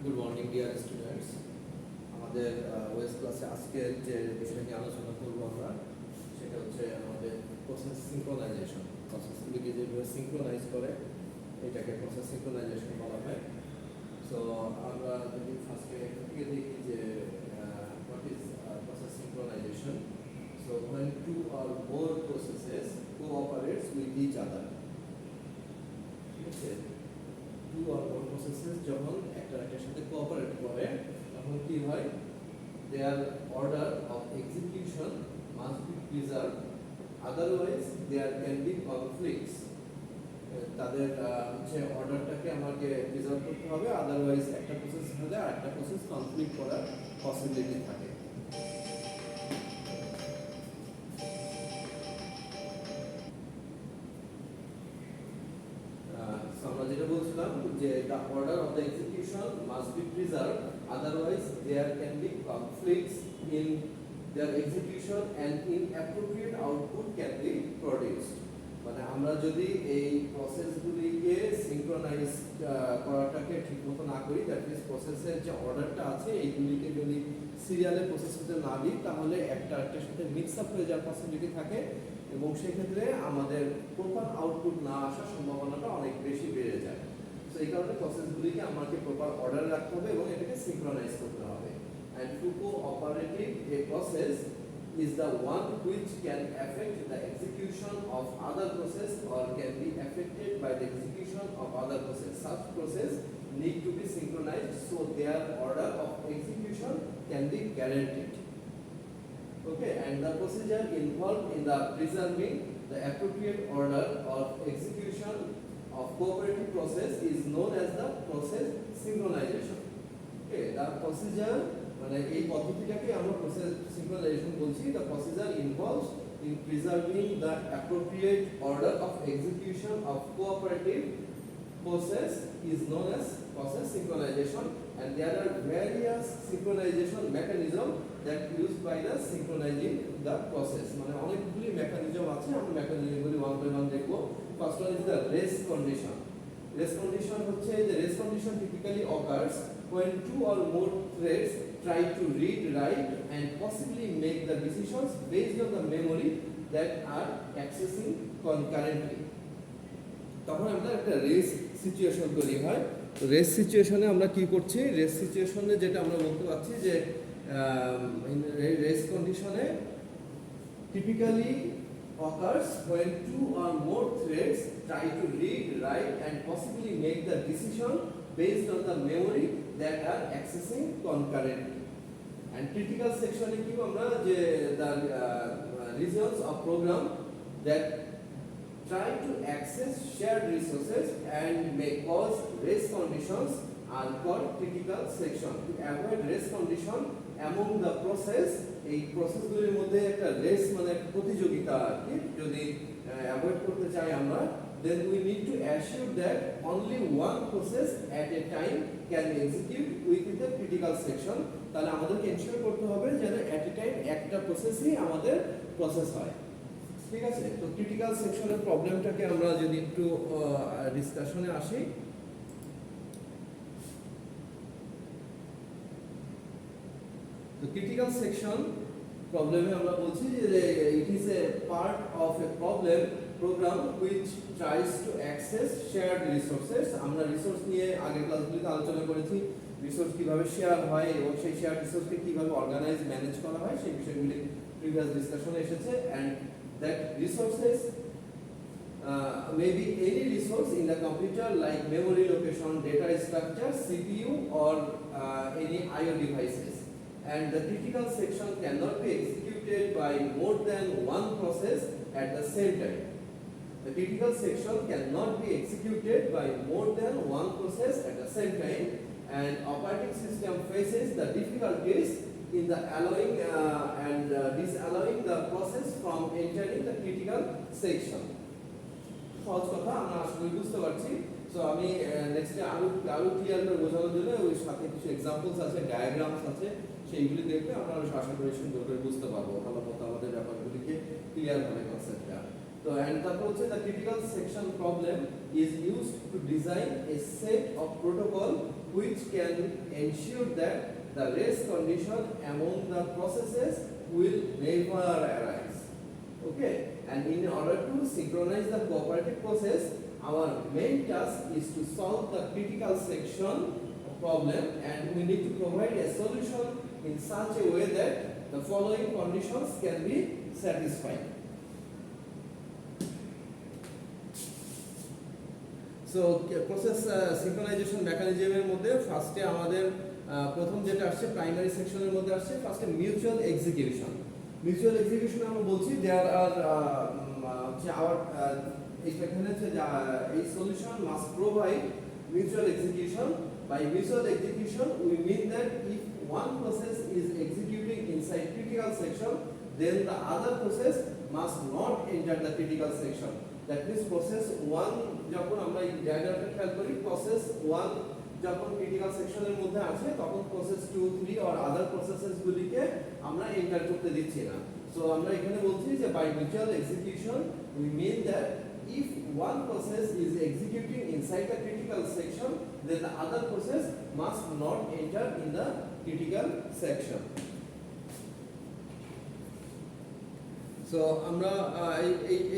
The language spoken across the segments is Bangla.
Good morning dear students. আমাদের ওয়েস ক্লাসে আজকে যে বিষয় নিয়ে আলোচনা করব আমরা সেটা হচ্ছে আমাদের প্রসেস সিঙ্ক্রোনাইজেশন। প্রসেসগুলিকে যেভাবে সিঙ্ক্রোনাইজ করে এটাকে প্রসেস সিঙ্ক্রোনাইজেশন বলা হয়। সো আমরা যদি ফার্স্টে থেকে দেখি যে what is process synchronisation. So when two or more processes cooperates with each other, ঠিক আছে, টু or more processes যখন একটা একটার সাথে কোঅপারেট করে তখন কি হয়, their order of execution must be preserved, otherwise there can be conflicts. তাদের হচ্ছে অর্ডারটাকে আমাকে প্রিজার্ভ করতে হবে, আদারওয়াইজ একটা প্রসেস হলে আরেকটা প্রসেস কনফ্লিক্ট করার পসিবিলিটি থাকে। আমরা যেটা বলছিলাম যে the order of the execution must be preserved, otherwise there can be conflicts in their execution and inappropriate output can be produced. মানে আমরা যদি এই প্রসেসগুলিকে সিঙ্ক্রোনাইজ করাটাকে ঠিকমতো না করি, দ্যাট মিনস প্রসেসের যে অর্ডারটা আছে এইগুলিকে যদি সিরিয়ালে প্রসেস করতে না দিই তাহলে একটা একটার সাথে মিক্স আপ হয়ে যাওয়ার পসিবিলিটি থাকে এবং সেক্ষেত্রে আমাদের প্রপার আউটপুট না আসার সম্ভাবনাটা অনেক বেশি বেড়ে যায়। সো এই কারণে প্রসেসগুলিকে আমাকে প্রপার অর্ডার রাখতে হবে এবং এটাকে সিঙ্ক্রোনাইজ করতে হবে। And to cooperative a process is the one which can affect the execution of other process or can be affected by the execution of other process. Such process need to be synchronized so their order of execution can be guaranteed. Okay, and the procedure involved in the preserving the appropriate order of execution of cooperative process is known as the process synchronization. Okay, the procedure মানে এই পদ্ধতিটাকে আমরা প্রসেস সিঙ্ক্রোনাইজেশন বলছি। The procedure involves in preserving the appropriate order of execution of cooperative process is known as process synchronization, and there are various synchronization mechanism that used by the synchronizing the process. মানে অনেকগুলি মেকানিজম আছে, আমরা মেকানিজমগুলি ওয়ান বাই ওয়ান দেখব। First one is the race condition. Race condition হচ্ছে যে race condition typically occurs when two or more threads try to read, write and possibly make the decisions based on the memory that are accessing concurrently. তখন আমরা একটা রেস সিচুয়েশন তৈরি হয়। তো রেস সিচুয়েশনে আমরা কি করছি, রেস সিচুয়েশনে যেটা আমরা বলতে পারছি যে রেস কন্ডিশনে typically occurs when two or more threads try to read, write and possibly make the decision based on the memory that are accessing concurrently. And critical section e ki amra je the regions of program that try to access shared resources and may cause race conditions are called critical section. To avoid race condition among the process, এই প্রসেসগুলির মধ্যে একটা রেস মানে একটা প্রতিযোগিতা আর কি যদি অ্যাভয়েড করতে চাই আমরা, then we need to assure that only one process at a time can execute within the critical section. তাহলে আমাদেরকে এনশিওর করতে হবে যেন at a time একটা প্রসেসই আমাদের প্রসেস হয়। ঠিক আছে, তো ক্রিটিক্যাল সেকশনের প্রবলেমটাকে আমরা যদি একটু ডিসকাশনে আসি। তো ক্রিটিক্যাল সেকশন প্রবলেমে আমরা বলছি যে it is a part of A program which tries to access shared resources. আমরা রিসোর্স নিয়ে আগের ক্লাসগুলিতে আলোচনা করেছি, রিসোর্স কিভাবে শেয়ার হয় এবং সেই শেয়ার রিসোর্সকে কিভাবে অর্গানাইজ ম্যানেজ করা হয় সেই বিষয়গুলি প্রিভিয়াস ডিসকাশনে এসেছে। and that resources may be any resource in the computer like memory location, data structure, CPU or any IO devices. And the critical section cannot be executed by more than one process at the same time. The critical section cannot be executed by more than one process at the same time, and operating system faces the difficulties in the allowing and disallowing the process from entering the critical section. সহজ কথা আমরা আসলে বুঝতে পারছি। সো আমি নেক্সটে আরো ক্লিয়ার করে বোঝানোর জন্য ওই সাথে কিছু এক্সাম্পলস আছে, ডায়াগ্রামস আছে, সেইগুলি দেখলে আমরা আশা করি সুন্দর করে বুঝতে পারবো, ভালো মতো আমাদের ব্যাপারগুলিকে ক্লিয়ার হবে কনসেপ্টটা। তো এন্ড তারপর হচ্ছে the critical section problem is used to design A set of protocol which can ensure that the rest condition among the processes will never arise. Okay, and in order to synchronize the cooperative process, our main task is to solve the critical section problem, and we need to provide a solution in such a way that the following conditions can be satisfied. So process synchronization mechanism এর মধ্যে ফার্স্টে আমাদের প্রথম যেটা আসছে প্রাইমারি সেকশনের মধ্যে আসছে ফার্স্টে মিউচুয়াল এক্সিকিউশন। মিউচুয়াল এক্সিকিউশন আমরা বলছি দেয়ার আর আওয়ার এখানে হচ্ছে এই solution must provide mutual execution. By mutual execution we mean that if one process is executing inside critical section, then the other process must not enter the critical section. That means process 1 যখন আমরা এই ডায়াগ্রামটা খেয়াল করি, process 1 যখন ক্রিটিক্যাল সেকশনের মধ্যে আছে তখন process 2 3 or other processes গুলিকে আমরা এন্টার করতে দিচ্ছি না। সো আমরা এখানে বলছি যে by mutual execution we mean that if one process is executing inside the critical section, then the other process must not enter in the critical section. So আমরা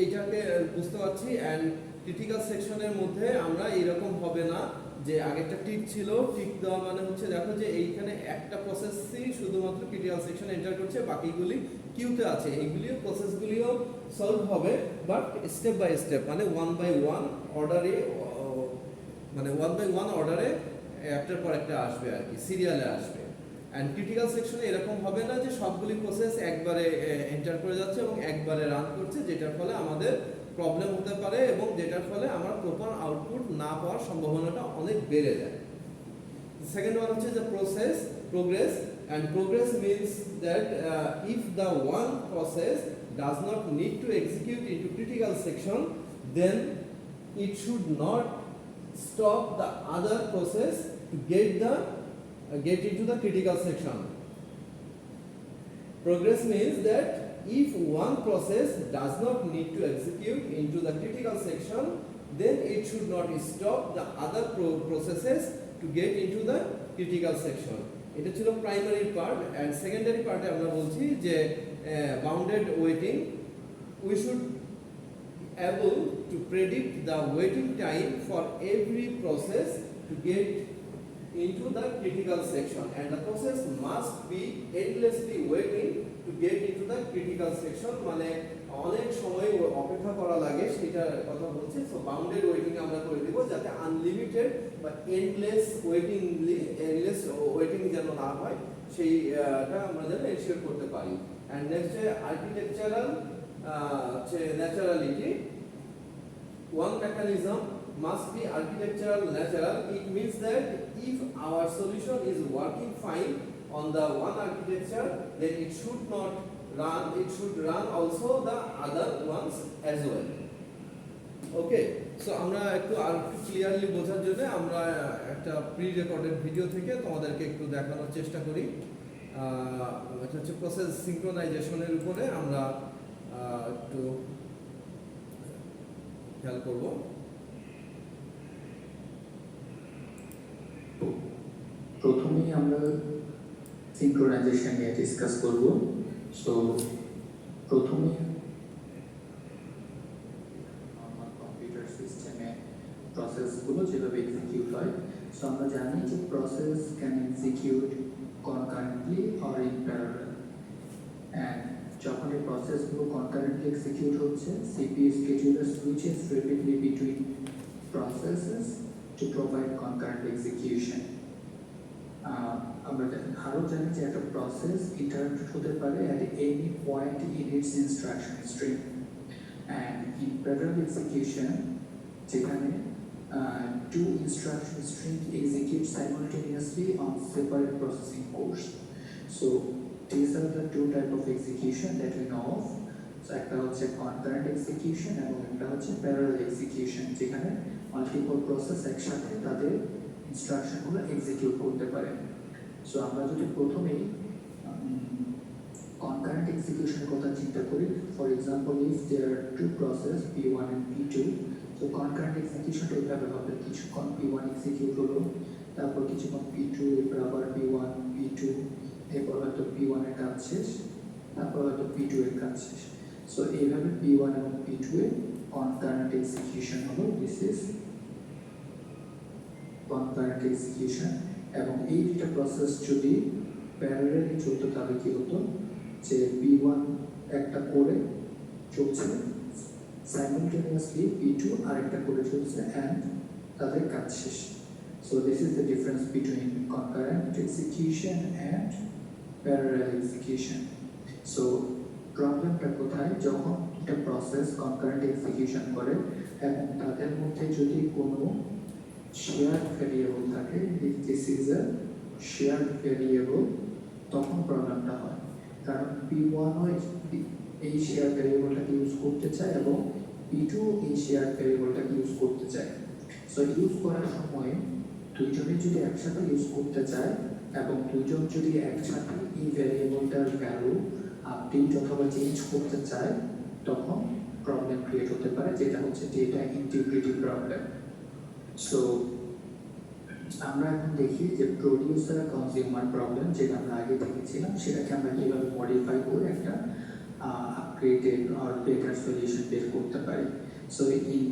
এইটাকে বুঝতে পারছি, and critical সেকশনের মধ্যে আমরা এরকম হবে না যে আগেরটা টিক ছিল, টিক দেওয়া মানে হচ্ছে দেখো যে এইখানে একটা প্রসেসই শুধুমাত্র ক্রিটিক্যাল সেকশন এন্টার করছে, বাকিগুলি কিউতে আছে, এইগুলিও প্রসেসগুলিও সলভ হবে, বাট স্টেপ বাই স্টেপ মানে ওয়ান বাই ওয়ান অর্ডারে, মানে ওয়ান বাই ওয়ান অর্ডারে একটার পর একটা আসবে আর কি, সিরিয়ালে আসবে। অ্যান্ড ক্রিটিক্যাল সেকশনে এরকম হবে না যে সবগুলি প্রসেস একবারে এন্টার করে যাচ্ছে এবং একবারে রান করছে, যেটার ফলে আমাদের প্রবলেম হতে পারে এবং যেটার ফলে আমরা প্রপার আউটপুট না পাওয়ার সম্ভাবনাটা অনেক বেড়ে যায়। সেকেন্ড ওয়ান হচ্ছে যে progress, and progress means that if the one process does not need to execute into critical section, then it should not stop the other process to get into the critical section. Progress means that if one process does not need to execute into the critical section, then it should not stop the other processes to get into the critical section. এটা ছিল প্রাইমারি পার্ট। অ্যান্ড সেকেন্ডারি পার্টে আমরা বলছি যে bounded waiting, we should able to predict the waiting time for every process to get into the critical section, and the process must be endlessly waiting to get into the critical section, মানে অনেক সময় অপেক্ষা করা লাগে সেটার কথা বলছি। সো বাউন্ডেড ওয়েটিং আমরা করে দিব যাতে আনলিমিটেড বা এন্ডলেস ওয়েটিং যেন না হয়, সেইটা আমরা যেন এনশিওর করতে পারি। And next architectural naturality. One mechanism must be architectural natural. It means that if our solution is working fine on the one architecture, then it should run also the other ones as well. Okay, so আমরা একটু আর ক্লিয়ারলি বোঝার জন্য আমরা একটা প্রি রেকর্ডেড ভিডিও থেকে তোমাদেরকে একটু দেখানোর চেষ্টা করি। এটা হচ্ছে প্রসেস সিনক্রোনাইজেশনের উপরে আমরা একটু খেয়াল করব। প্রথমেই আমরা সিনক্রোনাইজেশন নিয়ে ডিসকাস করব। সো প্রথমে কম্পিউটার সিস্টেমে প্রসেসগুলো যেভাবে এক্সিকিউট হয়, সো আমরা জানি যে process can execute concurrently or in parallel, and যখন এই প্রসেসগুলো কনকারেন্টলি এক্সিকিউট হচ্ছে, CPU scheduler switches rapidly between processes to provide concurrent execution. আমরা আরও জানি যে একটা প্রসেস ইটারেট হতে পারে at any point in its instruction stream, and in parallel execution যেখানে two instruction streams execute simultaneously on separate processing cores. So these are the two type of execution that we know of. So একটা হচ্ছে concurrent execution এবং একটা হচ্ছে parallel execution, যেখানে মাল্টিপল প্রসেস একসাথে তাদের ইনস্ট্রাকশনগুলো এক্সিকিউট করতে পারে। সো আমরা যদি প্রথমেই concurrent execution কথা চিন্তা করি, for example if there are two process P1 and P2 তো কনকারেন্ট এক্সিকিউশন এইভাবে হবে, কিছুক্ষণ P1 এক্সিকিউট হলো, তারপর কিছুক্ষণ P2, এরপর আবার P1, P2, এরপর হয়তো P1 এর কাজ শেষ, তারপর হয়তো P2 এর কাজ শেষ। সো এইভাবে P1 এবং P2 এর কনকারেন্ট এক্সিকিউশন হলো, দিস ইজ কনকারেন্ট এক্সিকিউশন। এবং এই দুটা প্রসেস যদি প্যারালালি চলতো তাহলে কি হতো, যে P1 একটা করে চলছে, সাইমultaneously P2 আরেকটা করে চলছে, অ্যান্ড তাদের কাজ শেষ। So this is the difference between concurrent execution and parallel execution. So প্রবলেমটা কোথায়, যখন একটা প্রসেস কনকারেন্ট এক্সিকিউশন করে এবং তাদের মধ্যে যদি কোনো শেয়ার ভ্যারিয়েবল থাকে, this is a share variable, তখন প্রবলেমটা হয়। কারণ P1 এই শেয়ার ভ্যারিয়েবলটাকে ইউজ করতে চায় এবং P2 এই শেয়ার ভ্যারিয়েবলটাকে ইউজ করতে চায়। সো ইউজ করার সময় দুইজনে যদি একসাথে ইউজ করতে চায় এবং দুইজন যদি একসাথে এই ভ্যারিয়েবলটার ভ্যালু আপডেট অথবা চেঞ্জ করতে চায়, তখন প্রবলেম ক্রিয়েট হতে পারে, যেটা হচ্ছে ডেটা ইন্টিগ্রিটি প্রবলেম। সো আমরা এখন দেখি যে প্রডিউসার কনজিউমার প্রবলেম, যেটা আমরা আগে দেখেছিলাম, সেটাকে আমরা কিভাবে মডিফাই করে একটা আপগ্রেডেড অর বেটার সলিউশন বের করতে পারি। সো ইন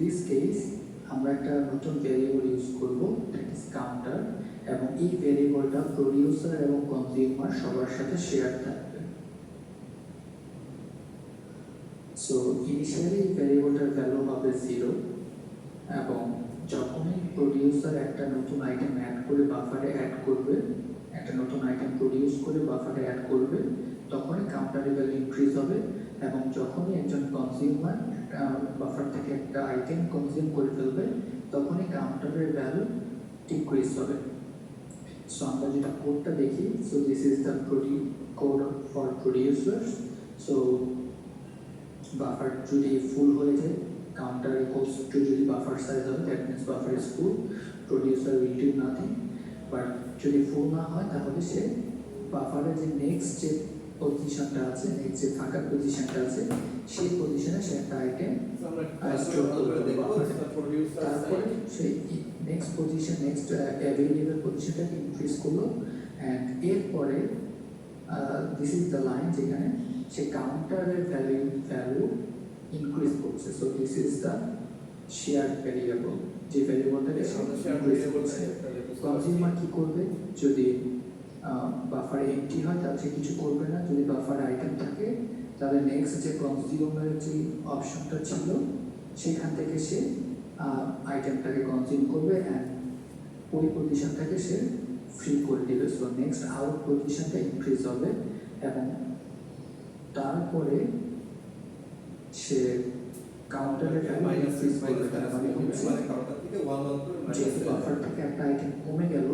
দিস কেস আমরা একটা নতুন ভ্যারিয়েবল ইউজ করব, দ্যাট ইজ কাউন্টার, এবং এই ভ্যারিয়েবলটা প্রডিউসার এবং কনজিউমার সবার সাথে শেয়ার থাকবে। সো ইনিশিয়ালি ভ্যারিয়েবলটার ভ্যালু হবে 0, এবং যখনই প্রডিউসার একটা নতুন আইটেম অ্যাড করে বাফারে অ্যাড করবে, একটা নতুন আইটেম প্রডিউস করে বাফারে অ্যাড করবে, তখনই কাউন্টারের ভ্যালু ইনক্রিজ হবে, এবং যখনই একজন কনজিউমার বাফার থেকে একটা আইটেম কনজিউম করে ফেলবে, তখনই কাউন্টারের ভ্যালু ডিক্রিজ হবে। সো আমরা যেটা কোডটা দেখি, so this is the code for producers. So buffer যদি ফুল হয়ে যায়, counter equals to যদি buffer size হবে, that means buffer is full, producer will do nothing, but যদি full না হয় তাহলে সে বাফারে যে নেক্সট যে পজিশনটা আছে, নেক্সট যে ফাঁকা পজিশনটা আছে, সেই পজিশনে সে একটা আইটেম স্টোর করবে বাফারে, তারপরে সেই নেক্সট পজিশন, নেক্সট অ্যাভেলেবল পজিশনটাকে ইনক্রিজ করলো, অ্যান্ড এরপরে দিস ইজ দ্য লাইন যেখানে সে কাউন্টারের ভ্যালু ইনক্রিজ করছে। So this is the share variable, যে ভ্যারিয়েবলটাকে ইনক্রিজ করছে। কনজিউমার কি করবে, যদি বাফার এমটি হয় তাহলে সে কিছু করবে না, যদি বাফার আইটেম থাকে তাহলে নেক্সট যে কনজিউমারের যে অপশনটা ছিল সেখান থেকে সে আইটেমটাকে কনজিউম করবে, অ্যান্ড ওই পজিশনটাকে সে ফ্রি করে দেবে। সো নেক্সট আউট পজিশনটা ইনক্রিজ হবে, এবং তারপরে সে কাউন্টারের ভ্যালু ইনক্রিজ করবে। তার মানে হচ্ছে যেহেতু বাফার থেকে একটা আইটেম কমে গেল,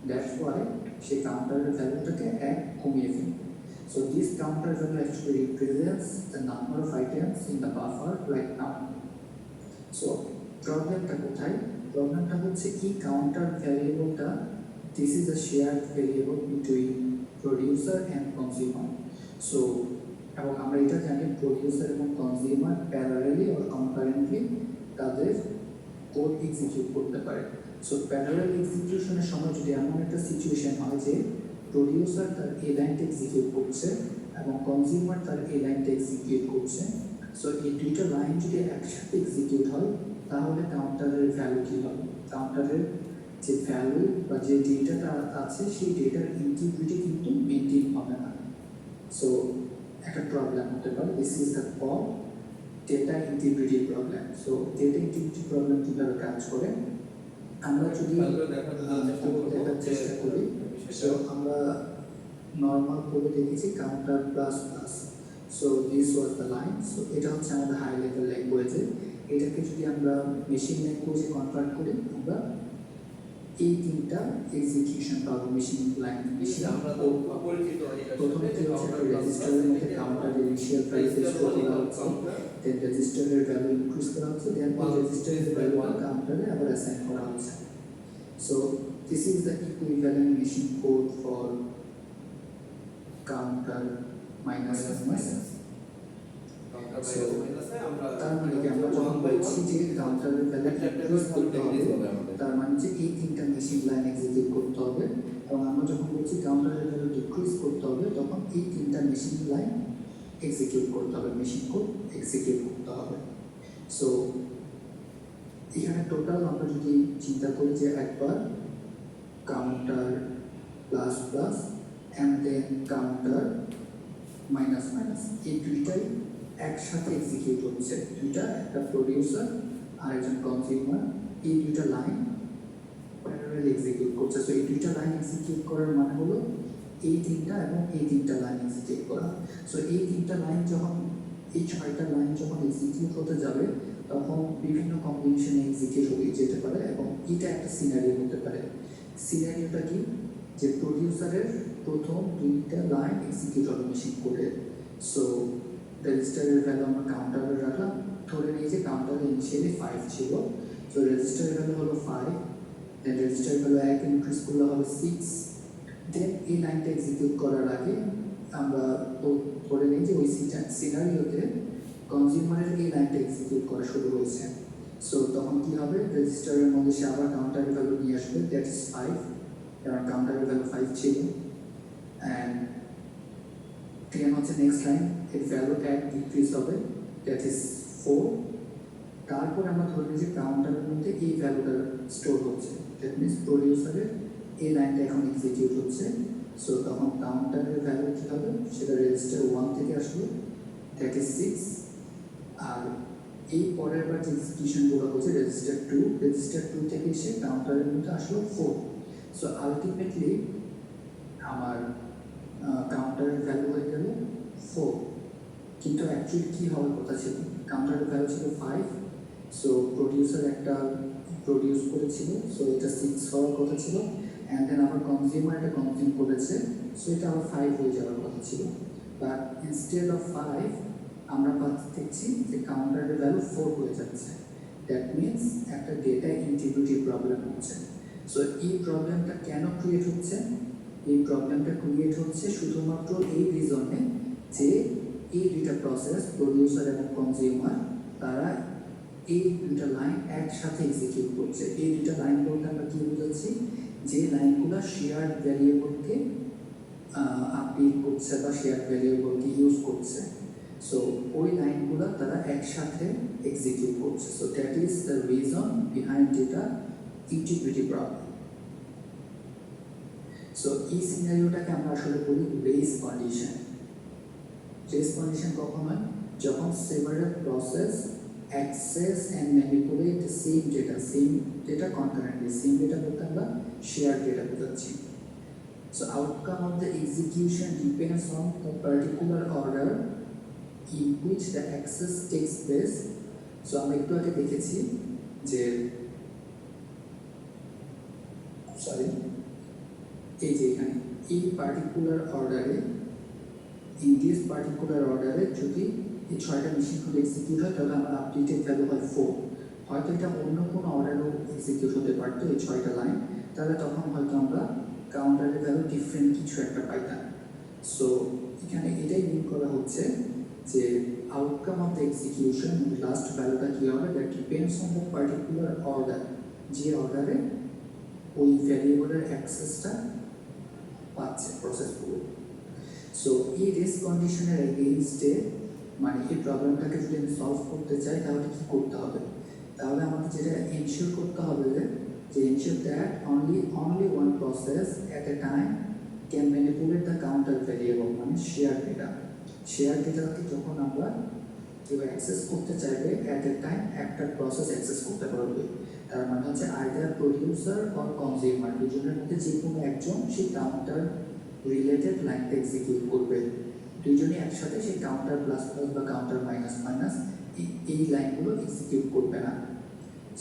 দ্যাটস ওয়াই সে কাউন্টারের ভ্যালুটাকে 1 কমিয়ে ফেলবে। So this counter value actually represents the number of items in the buffer right now. So প্রবলেমটা কোথায়, প্রবলেমটা হচ্ছে এই কাউন্টার ভ্যারিয়েবলটা, this is a shared variable between producer and consumer. So এবং আমরা এটা জানি প্রডিউসার এবং কনজিউমার প্যারালালি অর কনকারেন্টলি তাদের কোড এক্সিকিউট করতে পারে। সো প্যারালাল এক্সিকিউশনের সময় যদি এমন একটা সিচুয়েশন হয় যে প্রডিউসার তার এ লাইনটা এক্সিকিউট করছে এবং কনজিউমার তার এ লাইনটা এক্সিকিউট করছে, সো এই দুইটা লাইন যদি একসাথে এক্সিকিউট হয় তাহলে কাউন্টারের ভ্যালু কী হবে, কাউন্টারের যে ভ্যালু বা যে ডেটাটা আছে সেই ডেটার ইন্টিগ্রিটি কিন্তু মেনটেন হবে না। সো একটা প্রবলেম হতে পারে, this is the call data integrity problem. So data integrity problem কীভাবে কাজ করে আমরা যদি দেখার চেষ্টা করি, সো আমরা নর্মাল করে দেখেছি counter plus plus. So this was the line. So এটা হচ্ছে আমাদের হাই লেভেল ল্যাঙ্গুয়েজে। এটাকে যদি আমরা মেশিন ল্যাঙ্গুয়েজে কনভার্ট করি, আমরা এই তিনটা এক্সিকিউশন পাবো মেশিন ল্যাঙ্গুয়েজ। মেশিন আমরা তো পরিচিত, প্রথমে কি হচ্ছে একটা রেজিস্টারের মধ্যে কাউন্টার ইনিশিয়াল প্রাইস স্টোর করা হচ্ছে, দেন রেজিস্টারের ভ্যালু ইনক্রিজ করা হচ্ছে, দেন রেজিস্টারের ভ্যালু কাউন্টারে আবার অ্যাসাইন করা হচ্ছে। So this is the equivalent machine code for counter minus minus counter So, মাইনাসে আমরা তার মানে কি আমরা যখন বলছি যে কাউন্টারের ভ্যালু ইনক্রিজ করতে হবে, তার মানে যে এই তিনটা মেশিন লাইন এক্সিকিউট করতে হবে, এবং আমরা যখন বলছি কাউন্টারের ভ্যালু ডিক্রিজ করতে হবে তখন এই তিনটা মেশিন লাইন এক্সিকিউট করতে হবে, মেশিন কোড এক্সিকিউট করতে হবে। সো এখানে টোটাল আমরা যদি চিন্তা করি যে একবার counter plus plus and then counter minus minus, এই দুইটাই একসাথে এক্সিকিউট হচ্ছে, দুইটা, একটা প্রডিউসার আর একজন কনজিউমার, এই দুইটা লাইন প্যারালাল এক্সিকিউট করছে। সো এই দুইটা লাইন এক্সিকিউট করার মানে হলো এই তিনটা এবং এই তিনটা লাইন এক্সিকিউট করা। সো এই তিনটা লাইন যখন, এই ছয়টা লাইন যখন এক্সিকিউট হতে যাবে তখন বিভিন্ন কম্বিনেশনে এক্সিকিউট হয়ে যেতে পারে, এবং এটা একটা সিনারিও হতে পারে। সিনারিওটা কি, যে প্রডিউসারের প্রথম দুইটা লাইন এক্সিকিউট হবে মেশিন কোডে। সো রেজিস্টারের ভ্যালু আমরা কাউন্টারে রাখলাম, ধরে নিই যে কাউন্টারে ইনিশিয়ালি 5 ছিল, সো রেজিস্টারের ভ্যালু হলো 5, দেন রেজিস্টারের ভ্যালু 1 ইনক্রিজ করলে হবে 6, দেন এই লাইনটা এক্সিকিউট করার আগে আমরা ধরে নিই যে ওই সিনারিওতে কনজিউমারের এই লাইনটা এক্সিকিউট করা শুরু হয়েছে। সো তখন কি হবে, রেজিস্টারের মধ্যে সে আবার কাউন্টারের ভ্যালু নিয়ে আসবে, দ্যাট ইজ 5, কারণ কাউন্টারের ভ্যালু 5 ছিল, অ্যান্ড দেন হচ্ছে নেক্সট লাইন এর ভ্যালু 1 ডিক্রিজ হবে, দ্যাট ইজ 4। তারপর আমরা ধরে নিই যে কাউন্টারের মধ্যে এই ভ্যালুটা স্টোর হচ্ছে, দ্যাট মিনস প্রডিউসারের এই লাইনটা এখন এক্সিকিউট হচ্ছে। সো তখন কাউন্টারের ভ্যালু কী হবে, সেটা রেজিস্টার 1 থেকে আসলো, দ্যাট ইজ 6, আর এই পরের বার যে এক্সিকিউশনগুলো হচ্ছে রেজিস্টার 2 থেকে এসে কাউন্টারের মধ্যে আসলো 4। সো আলটিমেটলি আমার কাউন্টারের ভ্যালু হয়ে গেল 4, কিন্তু অ্যাকচুয়ালি কী হওয়ার কথা ছিল, কাউন্টারের ভ্যালু ছিল 5, সো প্রডিউসার একটা প্রডিউস করেছিল, সো এটা 6 হওয়ার কথা ছিল, অ্যান্ড দেন আবার কনজিউমার এটা কনজিউম করেছে, সো এটা আবার 5 হয়ে যাওয়ার কথা ছিল। বাট ইনস্টেড অফ 5 আমরা দেখছি যে কাউন্টারের ভ্যালু 4 হয়ে যাচ্ছে, দ্যাট মিনস একটা ডেটা ইন্টিগ্রিটি প্রবলেম হচ্ছে। সো এই প্রবলেমটা কেন ক্রিয়েট হচ্ছে, এই প্রবলেমটা ক্রিয়েট হচ্ছে শুধুমাত্র এই রিজনে যে এই দুইটা প্রসেস, প্রডিউসার এবং কনজিউমার, তারা এই দুইটা লাইন একসাথে এক্সিকিউট করছে। এই দুইটা লাইন বলতে আমরা কী বোঝাচ্ছি, যে লাইনগুলো শেয়ার্ড ভ্যারিয়েবলকে আপডেট করছে বা শেয়ার্ড ভ্যারিয়েবলকে ইউজ করছে, সো ওই লাইনগুলো তারা একসাথে এক্সিকিউট করছে। So that is the reason behind data integrity problem. So এই সিনারিওটাকে আমরা আসলে বলি রেস কন্ডিশন। রেস কন্ডিশন কখন হয়, যখন several process access and manipulate same data concurrently, same data বলতে আমরা শেয়ার ডেটা বোঝাচ্ছি। So outcome of the execution depends on the particular order in which the access takes place. So আমরা একটু আগে দেখেছি যে এই যে এখানে এই পার্টিকুলার অর্ডারে, ইন দিস পার্টিকুলার অর্ডারে যদি এই 6টা মেশিন কোড এক্সিকিউট হয় তাহলে আমার আপডেটেড ভ্যালু হয় 4। হয়তো এটা অন্য কোনো অর্ডারও এক্সিকিউট হতে পারতো এই 6টা লাইন, তাহলে তখন হয়তো আমরা কাউন্টারের ভ্যালু ডিফারেন্ট কিছু একটা পাইতাম। সো এখানে এটাই মিন করা হচ্ছে যে outcome of the execution, last ভ্যালুটা কী হবে, that depends on the particular order, যে অর্ডারে ওই ভ্যারিয়েবলের অ্যাক্সেসটা পাচ্ছে প্রসেসগুলো। সো এই রেস কন্ডিশনের এগেইনস্টে, মানে এই প্রবলেমটাকে যদি আমি সলভ করতে চাই তাহলে কী করতে হবে, তাহলে আমাকে যেটা এনশিওর করতে হবে যে ensure that only one process at a time can manipulate the counter variable, মানে শেয়ার ডেটা। শেয়ার ডেটাকে যখন আমরা কেউ অ্যাক্সেস করতে চাইবে অ্যাট এ টাইম একটা প্রসেস অ্যাক্সেস করতে পারবে, তার মানে হচ্ছে আইদার প্রডিউসার অর কনজিউমার, দুজনের মধ্যে যে কোনো একজন সেই কাউন্টার রিলেটেড লাইনটা এক্সিকিউট করবে, দুইজনই একসাথে সেই কাউন্টার প্লাস প্লাস বা কাউন্টার মাইনাস মাইনাস এই লাইনগুলো এক্সিকিউট করবে না।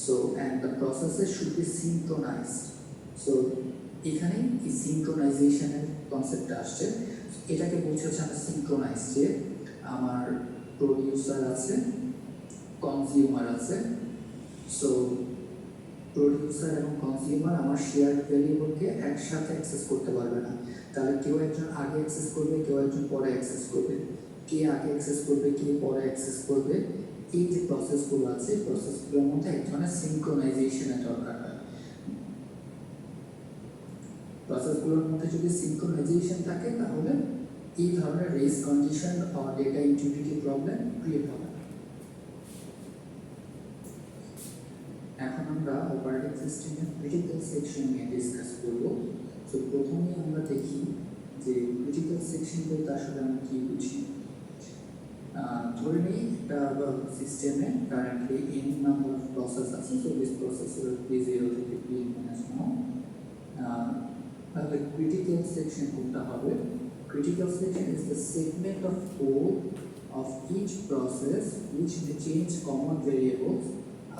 So and the processes should be synchronized. So এখানে এই সিনক্রোনাইজেশনের কনসেপ্টটা আসছে, এটাকে বলছে হচ্ছে আমরা সিনক্রোনাইজ, যে আমার প্রডিউসার আছে, কনজিউমার আছে, সো প্রডিউসার এবং কনজিউমার আমার শেয়ার ভ্যারিয়েবলকে একসাথে অ্যাক্সেস করতে পারবে না, তাহলে কেউ একজন আগে অ্যাক্সেস করবে, কেউ একজন পরে অ্যাক্সেস করবে। কে আগে অ্যাক্সেস করবে, কে পরে অ্যাক্সেস করবে, এই যে প্রসেসগুলো আছে প্রসেসগুলোর মধ্যে এক ধরনের সিনক্রোনাইজেশনের দরকার হয়। প্রসেসগুলোর মধ্যে যদি সিনক্রোনাইজেশন থাকে তাহলে এই ধরনের রেস কন্ডিশন বা ডেটা ইন্টিগ্রিটি প্রবলেম ক্রিয়েট হবে। এখন আমরা অপারেটিং সিস্টেমের ক্রিটিক্যাল সেকশন নিয়ে ডিসকাস করব। তো প্রথমে আমরা দেখি যে ক্রিটিক্যাল সেকশন বলতে আসলে আমরা কি বুঝি। ধরে নিই একটা সিস্টেমে currently n number of process আছে, so this process will be 0 থেকে p-1। তাহলে ক্রিটিক্যাল সেকশন কোনটা হবে? Critical section is the segment of code of each process which may change common variables,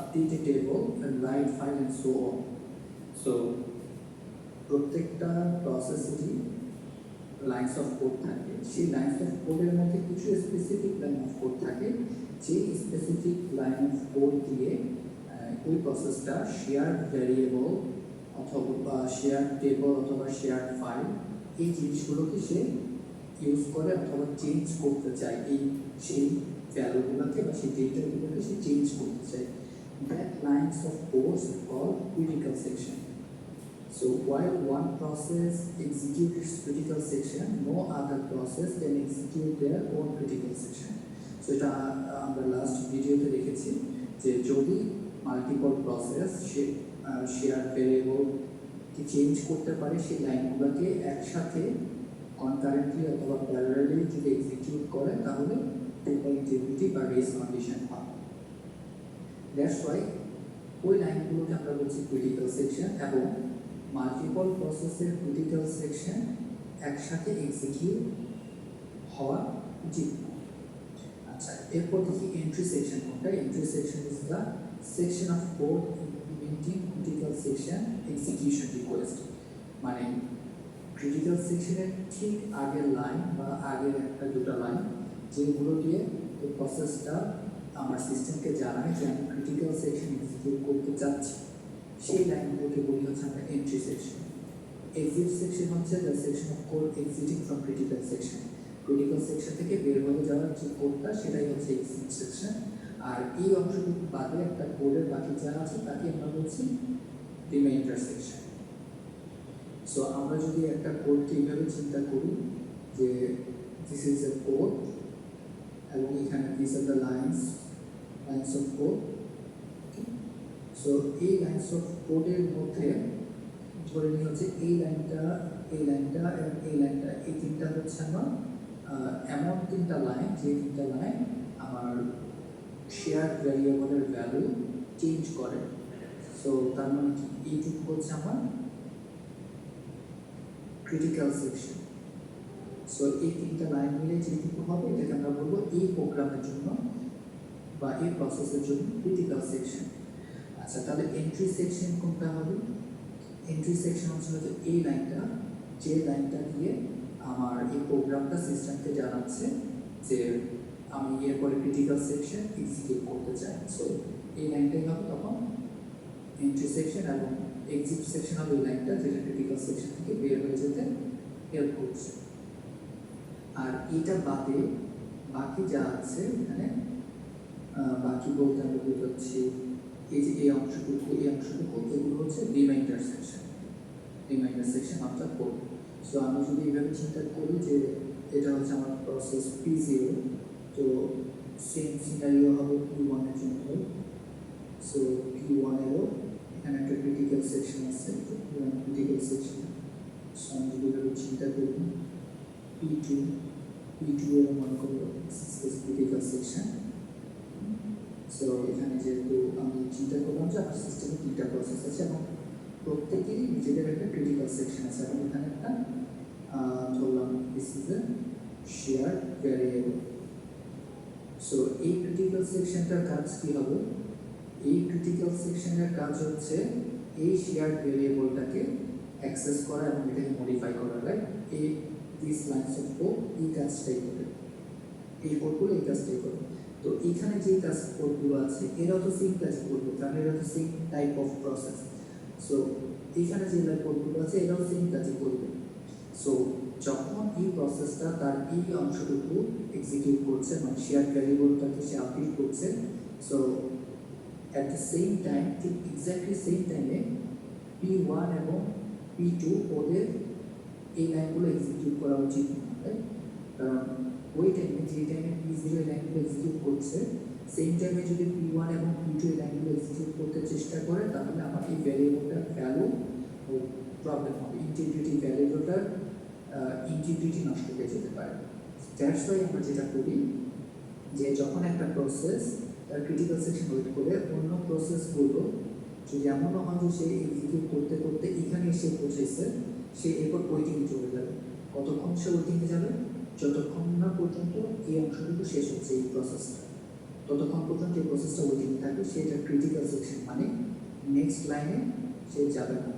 update a table, and write file and so on. So, প্রত্যেকটা প্রসেসেরই লাইন্স অফ কোড থাকে। সেই লাইন্স অফ কোডের মধ্যে কিছু স্পেসিফিক লাইন অফ কোড থাকে, যে স্পেসিফিক লাইন অফ কোড দিয়ে ওই প্রসেসটা শেয়ার ভ্যারিয়েবল অথবা শেয়ার টেবল অথবা শেয়ার ফাইল এই জিনিসগুলোকে সে ইউজ করে অথবা চেঞ্জ করতে চায়, সেই ভ্যালুগুলোকে বা সেই ডেটাগুলোকে সে চেঞ্জ করতে চায়। That lines of code is called critical section. So while one process executes its critical section, no other process can execute their own critical section. So এটা আমরা লাস্ট ভিডিওতে দেখেছি যে যদি মাল্টিপল প্রসেস শেয়ার ভ্যারিয়েবল কি চেঞ্জ করতে পারে, সেই লাইনগুলোকে একসাথে কনকারেন্টলি অথবা প্যারালালি যদি এক্সিকিউট করে তাহলে ডেটা ইন্টিগ্রিটি বা রেস কন্ডিশন হয়। দ্যাটস ওয়াই ওই লাইনগুলোকে আমরা বলছি ক্রিটিক্যাল সেকশন, এবং মাল্টিপল প্রসেসের ক্রিটিক্যাল সেকশন একসাথে এক্সিকিউট হওয়া উচিত। আচ্ছা, এরপর দেখি এন্ট্রি সেকশন কোনটা। Entry section is the section of code implementing critical section execution request. মানে ক্রিটিক্যাল সেকশনের ঠিক আগের লাইন বা আগের একটা দুটো লাইন যেগুলো দিয়ে এই প্রসেসটা আমার সিস্টেমকে জানায় যে আমি ক্রিটিক্যাল সেকশন এক্সিকিউট করতে চাচ্ছি, সেই লাইনগুলোকে বলি হচ্ছে আমরা এন্ট্রি সেকশন। এক্সিট সেকশন হচ্ছে the section of code exciting from critical section. Critical section থেকে বের হয়ে যাওয়ার যে কোডটা সেটাই হচ্ছে এক্সিট সেকশন। আর এই অংশটুকু বাদে একটা কোডের বাকি যা আছে তাকে আমরা বলছি রিমাইন্ডার সেকশন। সো আমরা যদি একটা কোডকে এইভাবে চিন্তা করি যে দিস ইজ এ কোড এবং এখানে this are the lines of code. So এই লাইন্স অফ কোডের মধ্যে ধরে নিয়ে হচ্ছে এই লাইনটা এবং এই লাইনটা, এই তিনটা হচ্ছে আমার এমন তিনটা লাইন যে তিনটা লাইন আমার শেয়ার ভ্যারিয়েবলের ভ্যালু চেঞ্জ করে। সো তার মানে কি, এইটুকু হচ্ছে আমার ক্রিটিক্যাল সেকশন। সো এই তিনটা লাইন মিলে যেটুকু হবে এটাকে আমরা বলবো এই প্রোগ্রামের জন্য বা এই প্রসেসের জন্য ক্রিটিক্যাল সেকশন। আচ্ছা, তাহলে এন্ট্রি সেকশন কোনটা হবে? এন্ট্রি সেকশন হচ্ছে এই লাইনটা, যে লাইনটা দিয়ে আমার এই প্রোগ্রামটা সিস্টেমকে জানাচ্ছে যে আমি এরপরে ক্রিটিক্যাল সেকশন এক্সিকিউট করতে চাই। সো এই লাইনটাই হবে তখন এন্ট্রি সেকশন, এবং এক্সিট সেকশন হবে এই লাইনটা যেটা ক্রিটিক্যাল সেকশন থেকে বের হয়ে যেতে হেল্প করছে। আর এটা বাদে বাকি যা আছে এখানে, বাকি বলতে আমরা বুঝাচ্ছি এই যে এই অংশটুকু এগুলো হচ্ছে রিমাইন্ডার সেকশন। রিমাইন্ডার সেকশন অর্থাৎ কোড। সো আমি যদি এইভাবে চিন্তা করি যে এটা হচ্ছে আমার প্রসেস P0, তো সেম সিনারিও হবে P1 এর জন্য। সো P1 এরও এখানে একটা ক্রিটিক্যাল সেকশন আছে, ক্রিটিক্যাল সেকশন। সো আমি যদি এইভাবে চিন্তা করি P2 এর মনে করবো ক্রিটিক্যাল সেকশন। সো এখানে যেহেতু আমি চিন্তা করলাম যে আমার সিস্টেমে তিনটা প্রসেস আছে এবং প্রত্যেকেরই নিজেদের একটা ক্রিটিক্যাল সেকশন আছে, এবং এখানে একটা ধরলাম this is a share variable. So এই ক্রিটিক্যাল সেকশনটার কাজ কি হবে? এই ক্রিটিক্যাল সেকশনের কাজ হচ্ছে এই শেয়ার ভ্যারিয়েবলটাকে অ্যাক্সেস করা এবং এটাকে মডিফাই করা, রাইট? এই দিস লাইনস অফ কোড এই কাজটাই করে, এই কোডগুলো এই কাজটাই করে। তো এখানে যে কাজ কোডগুলো আছে এরাও তো সেম কাজ করবে, কারণ এরা তো same type of process. So এখানে যে কোডগুলো আছে এরাও সেম কাজই করবে। সো যখন এই প্রসেসটা তার এই অংশটুকু এক্সিকিউট করছে মানে শেয়ার ভ্যারিয়েবলটাকে সে আপডেট করছে, so at the same time ঠিক এক্স্যাক্টলি সেম টাইমে P1 এবং P2 ওদের এই লাইনগুলো এক্সিকিউট করা উচিত নয়, কারণ ওই টাইমে যে টাইমে P0 এই লাইনগুলো এক্সিকিউট করছে সেম টাইমে যদি P1 এবং P2 এই লাইনগুলো এক্সিকিউট করতে চেষ্টা করে তাহলে আমার এই ভ্যারিয়েবলটার ভ্যালু ও প্রবলেম হবে, ইন্টিগ্রিটি ভ্যারিয়েবলটার ইন্টিগ্রিটি নষ্ট হয়ে যেতে পারে। দ্যাটস ওয়াই আমরা যেটা করি যে যখন একটা প্রসেস তার ক্রিটিক্যাল সেকশন ওয়েট করে অন্য প্রসেসগুলো যদি এমনও হয় যে সে এক্সিকিউট করতে করতে এখানে এসে পৌঁছেছে, সে এরপর ওয়েটিংয়ে চলে যাবে। কতক্ষণ সে ওয়েটিংয়ে যাবে? যতক্ষণ না পর্যন্ত এই অংশটুকু শেষ হচ্ছে এই প্রসেসটা, ততক্ষণ পর্যন্ত এই প্রসেসটা ওয়েটিংয়ে থাকবে, সেটা ক্রিটিক্যাল সেকশন মানে নেক্সট লাইনে সে যাবে না।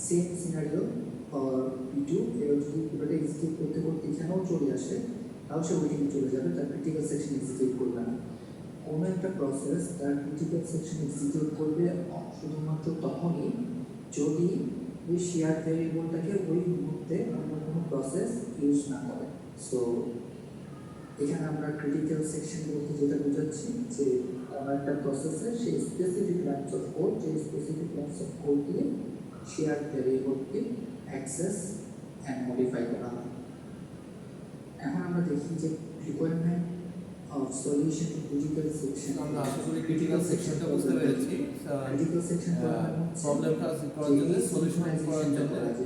সেম সিনারিও P2 এবার যদি পুরোটা এক্সিকিউট করতে করতে এখানেও চলে আসে তাও সে ওয়েটিংয়ে চলে যাবে, তার ক্রিটিক্যাল সেকশন এক্সিকিউট করবে না। কোনো একটা প্রসেস তার ক্রিটিক্যাল সেকশন এক্সিকিউট করবে শুধুমাত্র তখনই যদি ওই শেয়ার ভ্যারিয়েবলটাকে ওই মুহূর্তে অন্য কোনো প্রসেস ইউজ না করে। সো এখানে আমরা ক্রিটিক্যাল সেকশন বলতে যেটা বোঝাচ্ছি যে কোনো একটা প্রসেসে সেই স্পেসিফিক লাইনস অফ কোড, যে স্পেসিফিক লাইনস অফ কোড দিয়ে শেয়ার ভ্যারিয়েবলকে অ্যাক্সেস অ্যান্ড মডিফাই করা হয়। এখন আমরা দেখি যে requirement of solution to critical section. আমরা আসলে ক্রিটিক্যাল সেকশনটা বুঝতে পেরেছি। ক্রিটিক্যাল সেকশন প্রবলেমটা করার জন্য সলিউশন করার জন্য যে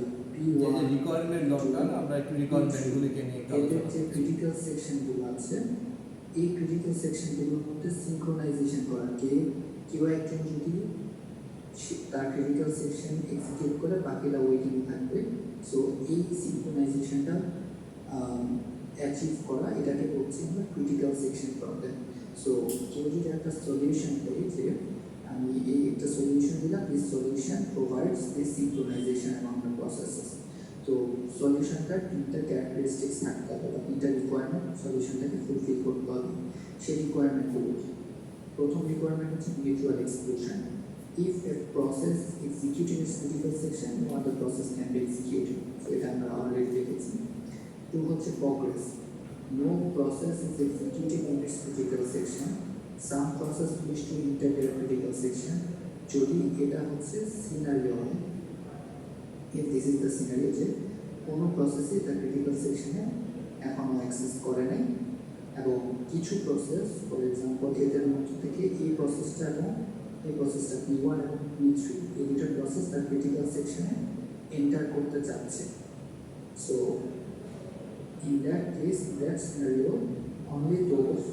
রিকোয়ারমেন্ট দরকার, আমরা একটু রিকোয়ারমেন্টগুলোকে নিয়ে একটু আলোচনা যে ক্রিটিক্যাল সেকশনগুলো আছে এই ক্রিটিক্যাল সেকশনগুলোর মধ্যে সিনক্রোনাইজেশন করা, কেউ একজন যদি তার ক্রিটিক্যাল সেকশন এক্সিকিউট করে বাকিরা ওয়েটিং থাকবে, সো এই সিনক্রোনাইজেশনটা অ্যাচিভ করা এটাকে বলছি আমরা ক্রিটিক্যাল সেকশন প্রবলেম। সো কেউ যদি একটা সলিউশন দেয় যে আমি এই একটা সলিউশন দিলাম, this solution provides this synchronisation among the processes, তো সলিউশনটার তিনটা ক্যারেক্টারিস্টিক্স থাকতে হবে বা তিনটা রিকোয়ারমেন্ট সলিউশনটাকে ফুলফিল করতে হবে। সেই রিকোয়ারমেন্টগুলো, প্রথম রিকোয়ারমেন্ট হচ্ছে mutual exclusion. If a process executing its critical section, no other process can be executed. So এটা আমরা অলরেডি দেখেছি। 2 হচ্ছে progress. No process is executing in its critical section. Some process wish to enter their critical section. যদি এটা হচ্ছে সিনারিও হয়, if this is the scenario যে কোনো প্রসেসই তার ক্রিটিক্যাল সেকশনে এখনও অ্যাক্সেস করে নাই এবং কিছু প্রসেস ফর এক্সাম্পল এদের মধ্যে থেকে এই প্রসেসটা এবং এই প্রসেসটা P1 এবং P3 এই দুটো প্রসেস তার ক্রিটিক্যাল সেকশনে এন্টার করতে চাচ্ছে। So in that case, in that scenario, only those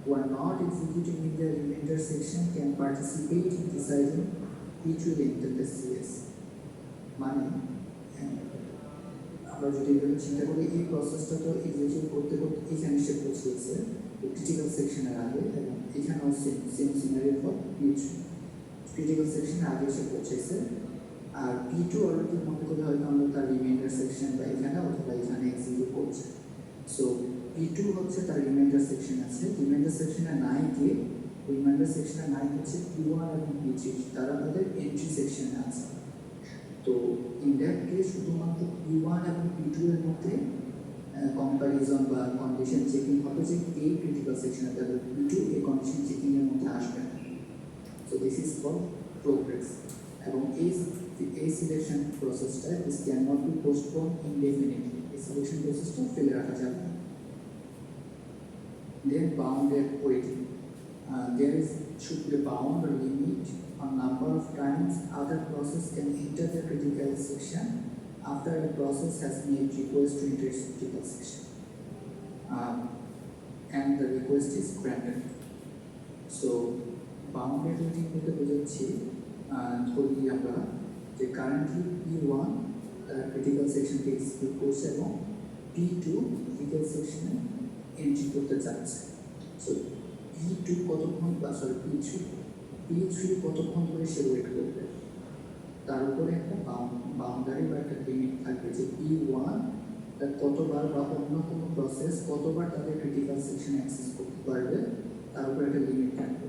who are not executing in the remainder section can participate in deciding which will enter the CS. মানে আমরা যদি এভাবে চিন্তা করি এই প্রসেসটা তো এক্সিকিউট করতে করতে এখানে সে পৌঁছেছে ক্রিটিক্যাল সেকশনের আগে, এবং এখানেও same scenario for P3 critical সেকশনের আগে সে পৌঁছেছে, আর P2 অলরেডি মনে করলে হয়তো আমরা তার রিমাইন্ডার সেকশন বা এখানে অথবা এখানে এক্সিকিউট করছে। সো P2 হচ্ছে তার রিমাইন্ডার সেকশন আছে, রিমাইন্ডার সেকশনে নাই গিয়ে রিমাইন্ডার সেকশনে নাই হচ্ছে P1 এবং P3, তারা তাদের এন্ট্রি সেকশনে আছে। তো ইন দ্যাট কেস শুধুমাত্র P1 এবং P2 এর মধ্যে কম্প্যারিজন বা কন্ডিশন চেকিং হবে যে এই ক্রিটিক্যাল সেকশনে তাদের P2 এই কন্ডিশন চেকিংয়ের মধ্যে আসবে না। So this is called progress, এবং এই সিলেকশন প্রসেসটা this can not be postpone indefinitely, এই সিলেকশন প্রসেসটা ফেলে রাখা যাবে না। Then bounded waiting, there should be a bound or limit on number of times other process can enter the critical section after a process has made request to enter its critical section, and the request is granted. So bounded waiting বলতে বোঝাচ্ছি ধরি আমরা যে কারেন্টলি P1 ক্রিটিক্যাল সেকশনকে এক্সিকিউট করছে এবং P2 ক্রিটিক্যাল সেকশনে এন্ট্রি করতে চাচ্ছে। সো P2 কতক্ষণ বা P3 কতক্ষণ করে সে ওয়েট করবে, তার উপরে একটা বাউন্ডারি বা একটা লিমিট থাকবে যে P1 কতবার বা অন্য কোনো প্রসেস কতবার তাদের ক্রিটিক্যাল সেকশন অ্যাক্সেস করতে পারবে, তার উপরে একটা লিমিট থাকবে,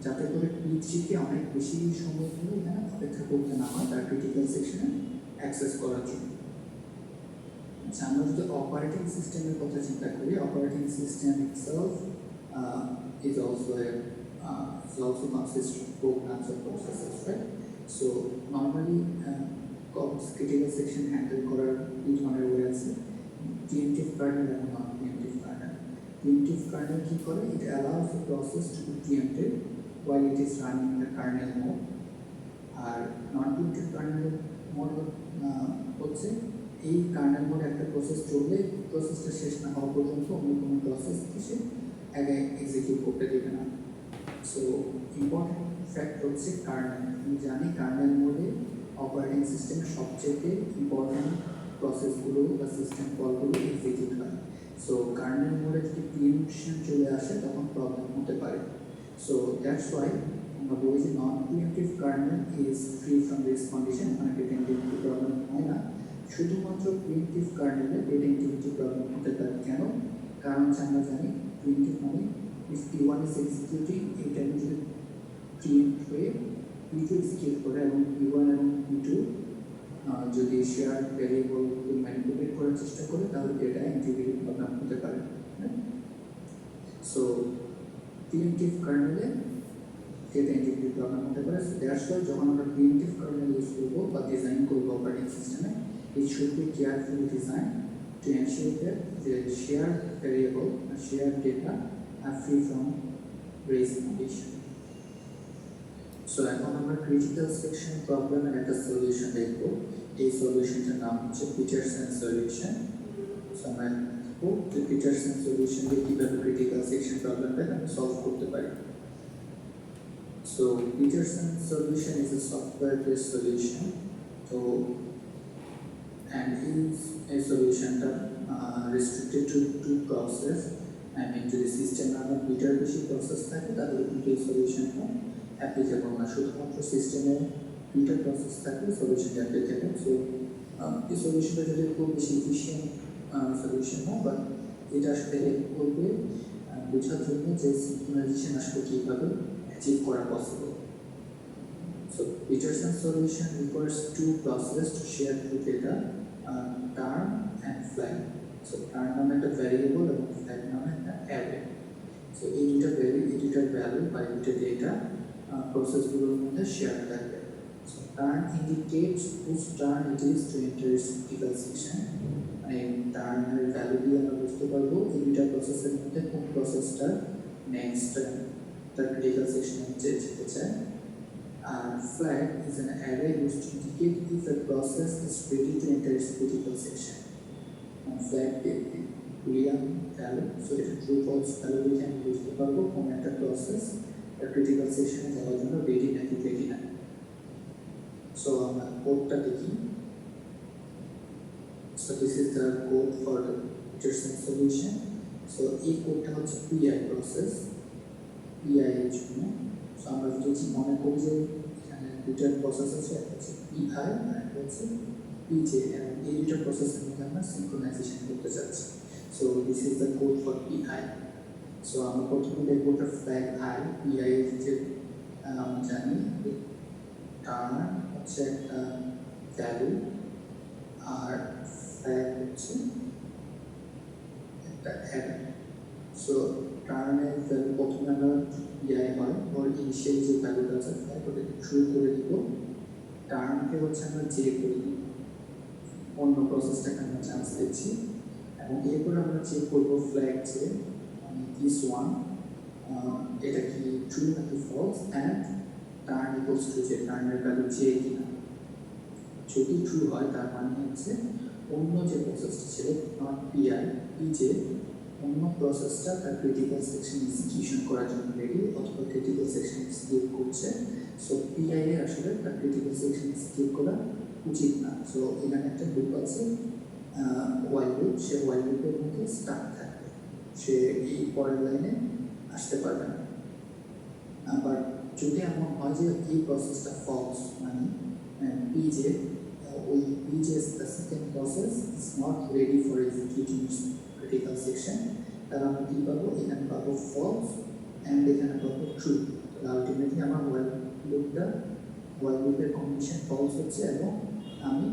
যাতে করে P3কে অনেক বেশি সময় ধরে অপেক্ষা করতে না হয় তার ক্রিটিক্যাল সেকশনে অ্যাক্সেস করার জন্য। আচ্ছা, আমরা যদি অপারেটিং সিস্টেমের কথা চিন্তা করি, operating system itself is also consists of programs or processes, right? So normally critical section handle করার দুই ধরনের ওয়ে আছে, preemptive kernel এবং non preemptive kernel. Preemptive kernel কি করে? It allows the process to be preempted while it is running in the kernel mode. আর non preemptive kernel মোড হচ্ছে এই কার্নেল মোড একটা প্রসেস চললে প্রসেসটা শেষ না হওয়া পর্যন্ত অন্য কোনো প্রসেস এসে আগে এক্সিকিউট করতে দেবে না। সো ইম্পর্টেন্ট ফ্যাক্ট হচ্ছে কার্নেল। আমি জানি কার্নেল মোডে অপারেটিং সিস্টেম সবচেয়ে ইম্পর্টেন্ট প্রসেসগুলো বা সিস্টেম কলগুলো এক্সিকিউট হয়। সো কার্নেল মোডে যদি প্রিএম্পশন চলে আসে তখন প্রবলেম হতে পারে। সো দ্যাটস ওয়াই আমরা বলি যে non preemptive kernel is free from this condition, মানে ডিপেন্ডেন্সি প্রবলেম হয় না। শুধুমাত্র প্রিএম্পটিভ কার্নেলে ডিপেন্ডেন্সি প্রবলেম হতে পারে। কেন? কারণ আমরা জানি প্রিএম্পটিভ মানে if P1 is executing, এটা যদি প্রিএম্পট হয়ে P2 এক্সিকিউট করে এবং P1 এবং P2 যদি শেয়ার ভ্যারিয়েবল ম্যানিপুলেট করার চেষ্টা করে তাহলে এটা ইন্টিগ্রিটি প্রবলেম হতে পারে। সো প্রিএম্পটিভ কার্নেলে এটা ইন্টিগ্রিটি প্রবলেম হতে পারে। সো দ্যাটস ওয়াই যখন আমরা প্রিএম্পটিভ কার্নেল ইউজ করবো বা ডিজাইন করবো অপারেটিং সিস্টেমে, it should be carefully designed to ensure that the shared variable and shared data are free from race condition. So এখন আমরা ক্রিটিক্যাল সেকশন প্রবলেমের একটা সলিউশন দেখব। এই সলিউশনটার নাম হচ্ছে পিটারসন সলিউশন। সো আমরা দেখব যে পিটারসন সলিউশন দিয়ে কীভাবে ক্রিটিক্যাল সেকশন প্রবলেমটা আমরা সলভ করতে পারি। So Peterson solution is a software-based solution. So and is a solution that restricted to two process. I mean to the system আমরা দুইটার বেশি প্রসেস থাকে তাহলে কিন্তু এই সলিউশনটা অ্যাপ্লিকেবল না। শুধুমাত্র সিস্টেমে দুইটা প্রসেস থাকলে সলিউশনটা অ্যাপ্লিকেবল। সো এই সলিউশনটা যদি খুব বেশি এফিশিয়েন্ট সলিউশন হয়, বাট এটা আসলে হেল্প করবে বোঝার জন্য যে সিঙ্ক্রোনাইজেশন আসলে কীভাবে অ্যাচিভ করা possible. So Peterson solution requires two processes to share two data, term and flag. So term নামে একটা ভ্যারিয়েবল এবং flag নামে একটা অ্যারে। So এই দুটো ভ্যালু বা দুটো ডেটা প্রসেসগুলোর মধ্যে শেয়ার থাকবে। So term indicates whose turn it is to enter its critical section. মানে টার্মের ভ্যালু দিয়ে আমরা বুঝতে পারবো এই দুটো প্রসেসের মধ্যে কোন প্রসেসটা নেক্সট তার ক্রিটিক্যাল সেকশনে যেতে চায়। Flag is an array used to indicate if a process is ready to enter its critical section. Flag boolean value, so if true false value we can use the value from a process the critical section is available ready নাকি ready না। So আমরা কোডটা দেখি। So this is the code for the Peterson solution. So এই কোডটা হচ্ছে PI process, PI এর জন্য। So আমরা যদি মনে করি যে এখানে দুটো প্রসেস আছে, একটা হচ্ছে PI আর একটা হচ্ছে PJ, এবং এই দুটো প্রসেসের মধ্যে আমরা সিঙ্ক্রোনাইজেশন করতে চাচ্ছি। So this is the code for PI. So আমরা প্রথমে দেখব একটা ফ্ল্যাগ I, PI এর যে আমরা জানি টার্ম হচ্ছে একটা ভ্যালু আর ফ্ল্যাগ হচ্ছে একটা অ্যারে। সো টার্মের ভ্যালু প্রথমে আমরা PI হয় ওর ইনিশিয়াল যে ভ্যালুটা আছে ফ্ল্যাগ ওটাকে ট্রু করে দিব, টার্মকে হচ্ছে আমরা J করে দিব, অন্য প্রসেসটাকে আমরা চান্স দিচ্ছি, এবং এরপর আমরা চেক করব ফ্ল্যাগ যে দিস ওয়ান এটা কি ট্রু নাকি false, and turn equals to যে টার্নের ভ্যালু J কিনা। যদি ট্রু হয় তার মানে হচ্ছে অন্য যে প্রসেসটা ছিল নট PI, PJ, অন্য প্রসেসটা তার ক্রিটিক্যাল সেকশন এক্সিকিউশন করার জন্য রেডি অথবা ক্রিটিক্যাল সেকশন এক্সিকিউট করছে। সো PI এর আসলে তার ক্রিটিক্যাল সেকশন এক্সিকিউট করা উচিত না। সো এখানে একটা লুপ আছে ওয়াইল লুপ, সে ওয়াইল লুপের মধ্যে স্টাক থাকবে, সে এই পরের লাইনে আসতে পারবে না। আবার যদি এমন হয় যে এই প্রসেসটা ফলস, মানে PJ ওই PJ the second process is not ready for executing its critical section, তাহলে আমরা কী পাবো, এখানে পাবো ফলস অ্যান্ড এখানে পাবো ট্রু। তাহলে আলটিমেটলি আমার ওয়াইল লুপের কন্ডিশন ফলস হচ্ছে এবং আমি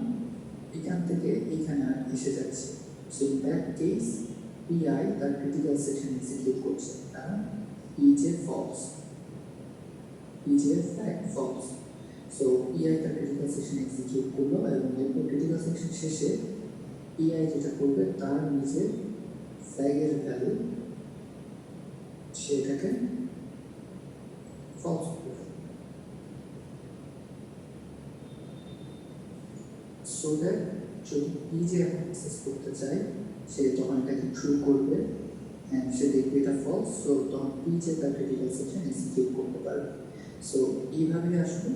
এখান থেকে এখানে এসে যাচ্ছি। So in that case, PI তার critical section execute করছে, কারণ PJ false, PJ flag false. So PI তার critical section execute করলো এবং এরপর critical section শেষে PI যেটা করবে তার নিজের ফ্ল্যাগের ভ্যালু সেটাকে false করবে। So that যদি PJ অ্যাক্সেস করতে চায় সে তখন এটাকে ট্রু করবে and সে দেখবে এটা ফলস, সো তখন PJ তার ক্রিটিক্যাল সেকশন এক্সিকিউট করতে পারবে। সো এইভাবে আসলে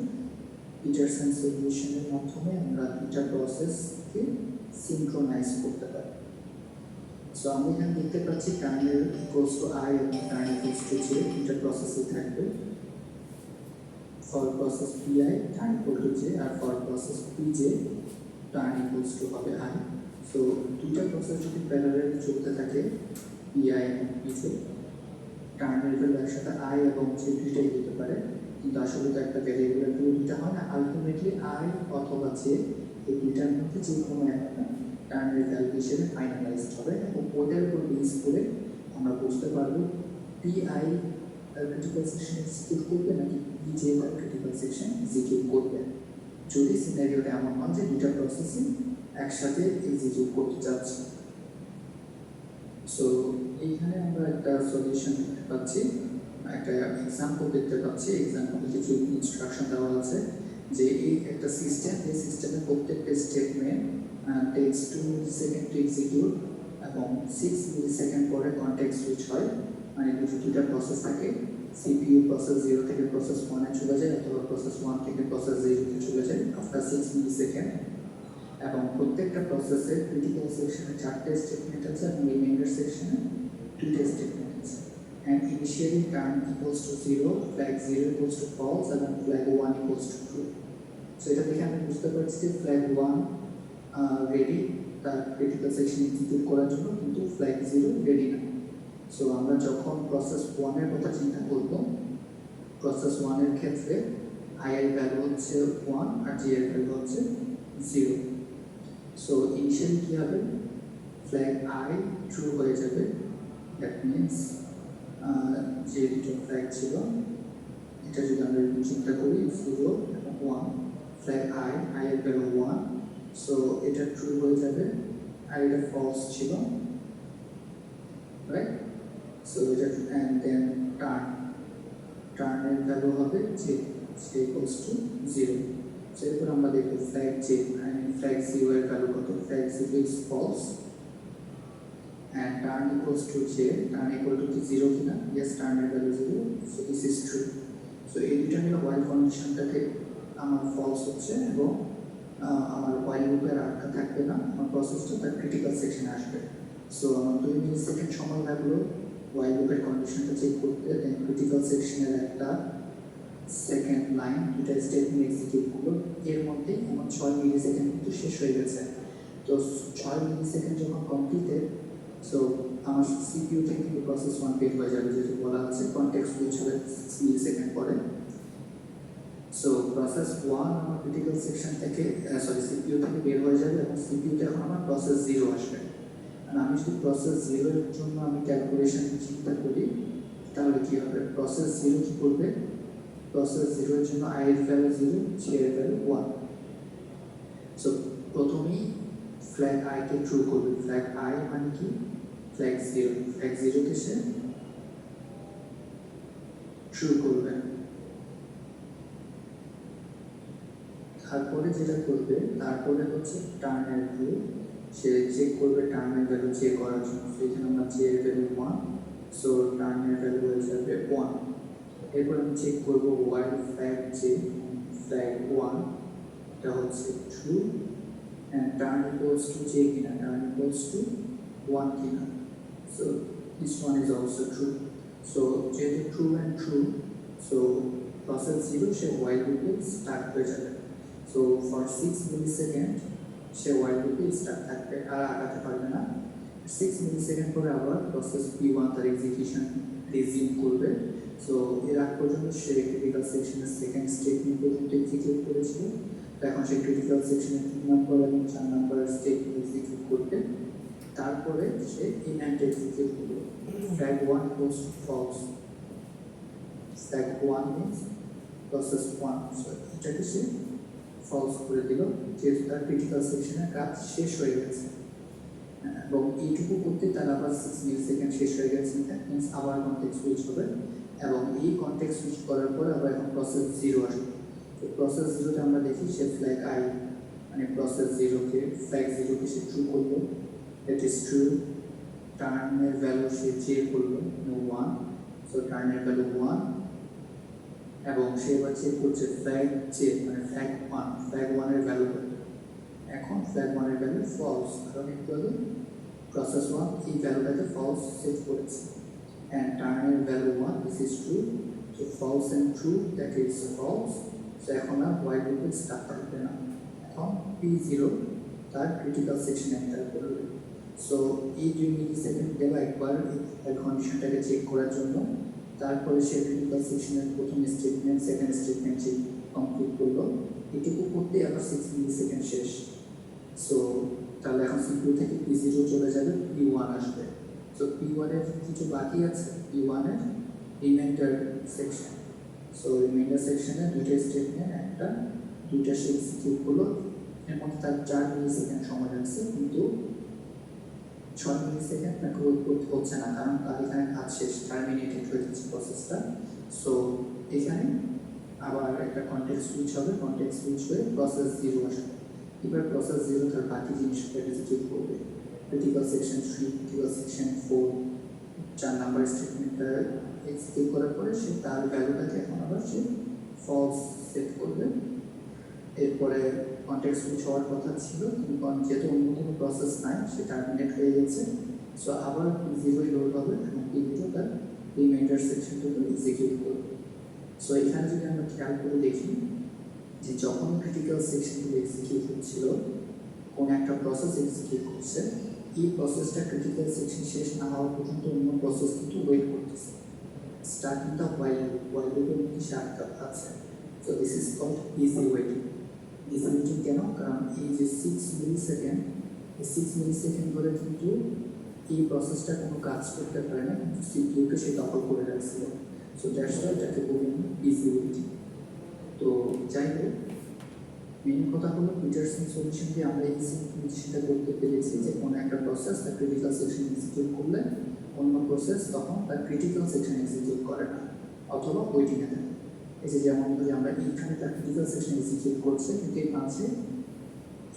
পিটারসন সলিউশনের মাধ্যমে আমরা দুটা প্রসেসকে সিনক্রোনাইজ করতে পারি। সো আমি এখানে দেখতে পাচ্ছি টার্নের ইকুয়ালস টু আই এবং টার্ন ইকুয়ালস টু জে দুটা প্রসেসই থাকবে। For process PI turn equal to J আর for process PJ turn equals to হবে আই। সো দুইটা প্রসেস যদি প্যারালালি চলতে থাকে PI এবং PJ, টার্নের ভ্যালু একসাথে আই এবং জে দুইটাই দিতে পারে, কিন্তু আসলে তো একটা ভ্যারিয়েবলের ভ্যালু দিতে হয় না, আলটিমেটলি আই অথবা জে এই দুইটার মধ্যে যে কোনো একটা টার্নের ভ্যালু হিসেবে ফাইনালাইজড হবে এবং ওদের উপর বেস করে আমরা বুঝতে পারবো PI তার ক্রিটিক্যাল সেকশন এক্সিকিউট করবে নাকি PJ তার ক্রিটিক্যাল সেকশন এক্সিকিউট করবে, যদি সিনারিওটা এমন হয় যে দুইটা প্রসেসই একসাথে এক্সিকিউট করতে যাচ্ছে। সো এইখানে আমরা একটা সলিউশন দেখতে পাচ্ছি, একটা এক্সাম্পল দেখতে পাচ্ছি। এক্সাম্পলে কিছু ইনস্ট্রাকশন দেওয়া আছে যে এই একটা সিস্টেম, এই সিস্টেমের প্রত্যেকটা statement takes 2 millisecond to execute এবং 6 মিলিসেকেন্ড পরে কনটেক্সট সুইচ হয়, মানে দুটা প্রসেস থাকে, CPU প্রসেস 0 থেকে প্রসেস 1 এ চলে যায় অথবা প্রসেস 1 থেকে প্রসেস 0 তে চলে যায় আফটার 6 মিলিসেকেন্ড, এবং প্রত্যেকটা প্রসেসের ক্রিটিক্যাল সেকশনে 4টে স্টেটমেন্ট আছে এবং রিমাইন্ডার সেকশনে 2টে স্টেটমেন্ট আছে। And initially turn equals to 0, flag 0 equals to false এবং flag 1 equals to true. So এটা দেখে আমরা বুঝতে পারছি যে flag 1 রেডি তার ক্রিটিক্যাল সেকশন এক্সিকিউট করার জন্য, কিন্তু flag 0 রেডি না। সো আমরা যখন প্রসেস 1 এর কথা চিন্তা করব, প্রসেস 1 এর ক্ষেত্রে i এর ভ্যালু হচ্ছে 1 আর j এর ভ্যালু হচ্ছে 0। সো ইনিশিয়ালি কি হবে, ফ্ল্যাগ i ট্রু হয়ে যাবে, দ্যাট মিনস যে দুটো ফ্ল্যাগ ছিল এটা যদি আমরা চিন্তা করি 0 এবং 1, ফ্ল্যাগ i এর ভ্যালু 1, সো এটা ট্রু হয়ে যাবে আর এটা ফলস ছিল, রাইট। সো এটা এন্ড দেন টার্নের ভ্যালু হবে যে ইকুয়ালস টু 0। সো এরপর আমরা দেখব ফ্ল্যাগ জে, flag 0 এর ভ্যালু কত, flag 0 is false and turn equals to j, turn equal to 0 কিনা, yes turn এর value 0, so this is true। so এই দুটো হলো while কন্ডিশনটাকে আমার false হচ্ছে এবং আমার while লুপের আটকা থাকবে না, আমার প্রসেসটা তার ক্রিটিক্যাল সেকশনে আসবে। সো আমার 2 মিলিসেকেন্ড সময় লাগলো while লুপের কন্ডিশনটা চেক করতে, দেন ক্রিটিক্যাল সেকশনের একটা সেকেন্ড লাইন দুটা স্টেটমেন্ট এক্সিকিউট করলো, এর মধ্যে আমার 6 মিলিসেকেন্ড কিন্তু শেষ হয়ে গেছে। তো 6 মিলিসেকেন্ড যখন কমপ্লিটেড, সো আমার CPU থেকে কিন্তু প্রসেস 1 বের হয়ে যাবে, যেহেতু বলা আছে কনটেক্সট সুইচ হবে 6 মিলিসেকেন্ড পরে। সো প্রসেস 1 আমার ক্রিটিক্যাল সেকশন থেকে CPU থেকে বের হয়ে যাবে এবং CPU তে এখন আমার প্রসেস 0 আসবে। আর আমি যদি প্রসেস 0 এর জন্য আমি ক্যালকুলেশন চিন্তা করি, তাহলে কি হবে, প্রসেস 0 কি করবে, প্রসেস 0 এর জন্য i এর ভ্যালু 0, j এর ভ্যালু 1। সো প্রথমেই ফ্ল্যাগ i কে ট্রু করবে, ফ্ল্যাগ i মানে কি, ফ্ল্যাগ 0, ফ্ল্যাগ 0 কে সে ট্রু করবে। তারপরে যেটা করবে, তারপরে হচ্ছে টার্নের ভ্যালু সে চেক করবে, টার্নের ভ্যালু চেক করার জন্য। সো এখানে আমরা j এর ভ্যালু 1, সো টার্নের ভ্যালু হয়ে যাবে 1। এরপর আমি চেক করবো while flag j, flag 1 এটা হচ্ছে true and turn equals to j কিনা, turn equals to 1 কিনা, so this one is also true। so যেহেতু true and true, so process 0 say while loop start হয়ে যাবে। so for 6 millisecond say while loop start থাকবে আর আগাতে পারবে না। 6 মিলিসেকেন্ড পরে আবার প্রসেস P1 তার এক্সিকিউশন রিজিউম করবে। সো এর আগ পর্যন্ত সে ক্রিটিক্যাল সেকশনের সেকেন্ড স্টেটমেন্ট পর্যন্ত এক্সিকিউট করেছিল, তো এখন সে ক্রিটিক্যাল সেকশনের 3 নম্বর এবং 4 নম্বর স্টেটমেন্ট এক্সিকিউট করবে। তারপরে সে ইভেন্ট এক্সিকিউট করলো flag 1 goes to false flag 1 means process 1 so এটাকে সে false করে দিল যেহেতু তার ক্রিটিক্যাল সেকশনের কাজ শেষ হয়ে গেছে এবং এইটুকু করতে তার আবার 6 মিলি সেকেন্ড শেষ হয়ে গেছে দ্যাট মিনস আবার কনটেক্সট সুইচ হবে এবং এই কনটেক্সট সুইচ করার পর আবার এখন প্রসেস 0 আসবে তো প্রসেস 0 তে আমরা দেখি সে ফ্ল্যাগ আই মানে প্রসেস 0 কে ফ্ল্যাগ 0 কে সে ট্রু করলো দ্যাট ইজ ট্রু টার্নের ভ্যালু সে চেক করলো 1 সো টার্নের ভ্যালু 1 এবং সে এবার চেক করছে ফ্ল্যাগ চেক মানে ফ্ল্যাগ 1 এর ভ্যালু এখন ফ্ল্যাগ 1 এর ভ্যালু ফলস কারণ একটু আগে প্রসেস 1 এই ভ্যালুটাকে ফলস সেট করেছে and টার্নের value 1 this is true so false and true that is false so এখন আর while loop স্টার্ট থাকবে না এখন p0 তার ক্রিটিক্যাল সেকশন এন্টার করবে সো এই 2 মিলি সেকেন্ড গেল একবার এই কন্ডিশনটাকে চেক করার জন্য তারপরে সে ক্রিটিক্যাল সেকশনের প্রথম statement second statement check complete করলো এটুকু করতে আবার 6 মিলি সেকেন্ড শেষ সো তাহলে এখন সিপিইউ থেকে p0 চলে যাবে p1 আসবে সো p1 এর কিছু বাকি আছে p1 এর রিমাইন্ডার সেকশন সো রিমাইন্ডার সেকশনে দুটো স্টেটমেন্ট একটা দুইটা সে এক্সিকিউট করলো এর মধ্যে তার 4 মিলি সেকেন্ড সময় লাগছে কিন্তু 6 মিলি সেকেন্ড তাকে ওয়েট করতে হচ্ছে না কারণ তার এখানে কাজ শেষ টার্মিনেটেড হয়ে যাচ্ছে প্রসেসটা সো এখানে আবার একটা কনটেক্সট সুইচ হবে কনটেক্সট সুইচ হয়ে প্রসেস 0 আসবে এবার প্রসেস 0 তার বাকি জিনিসটা এক্সিকিউট করবে critical section 3 critical section 4 4 number স্টেটমেন্টটা এক্সিকিউট করার পরে সে তার ভ্যালুটাকে এখন আবার সে ফলস সেট করবে এরপরে কনটেক্সট সুইচ হওয়ার কথা ছিল কিন্তু যেহেতু অন্য কোনো প্রসেস নাই সে টার্মিনেট হয়ে গেছে সো আবার p0 লোড হবে এবং p0 তার রিমাইন্ডার সেকশনটাকে এক্সিকিউট করবে সো এখানে যদি আমরা খেয়াল করে দেখি যে যখন ক্রিটিক্যাল সেকশনগুলো এক্সিকিউট হচ্ছিল কোন একটা প্রসেস এক্সিকিউট করছে এই প্রসেসটা ক্রিটিক্যাল সেকশন শেষ না হওয়া পর্যন্ত অন্য প্রসেস কিন্তু ওয়েট করতেছে স্টার্টিং দ্য while লুপের মধ্যে সে আটকা আছে so this is called busy waiting busy waiting কেন কারণ এই যে 6 মিলি সেকেন্ড এই 6 মিলি সেকেন্ড ধরে কিন্তু এই প্রসেসটা কোনো কাজ করতে পারে না কিন্তু সিপিইউকে সে দখল করে রাখছিল সো দ্যাটস ওয়াই এটাকে বলি ইজি ওয়েটিং তো যাই হোক মেইন কথা হলো পিটারসন সলিউশন দিয়ে আমরা এই সিম্পলিফিকেশনটা করতে পেরেছি যে কোনো একটা প্রসেস তার ক্রিটিক্যাল সেকশন এক্সিকিউট করলে অন্য প্রসেস তখন তার ক্রিটিক্যাল সেকশন এক্সিকিউট করে না অথবা ওয়েটিংয়ে থাকে এই যে যেমন ধরি আমরা এইখানে তার ক্রিটিক্যাল সেকশন এক্সিকিউট করছে কিন্তু এই মাঝে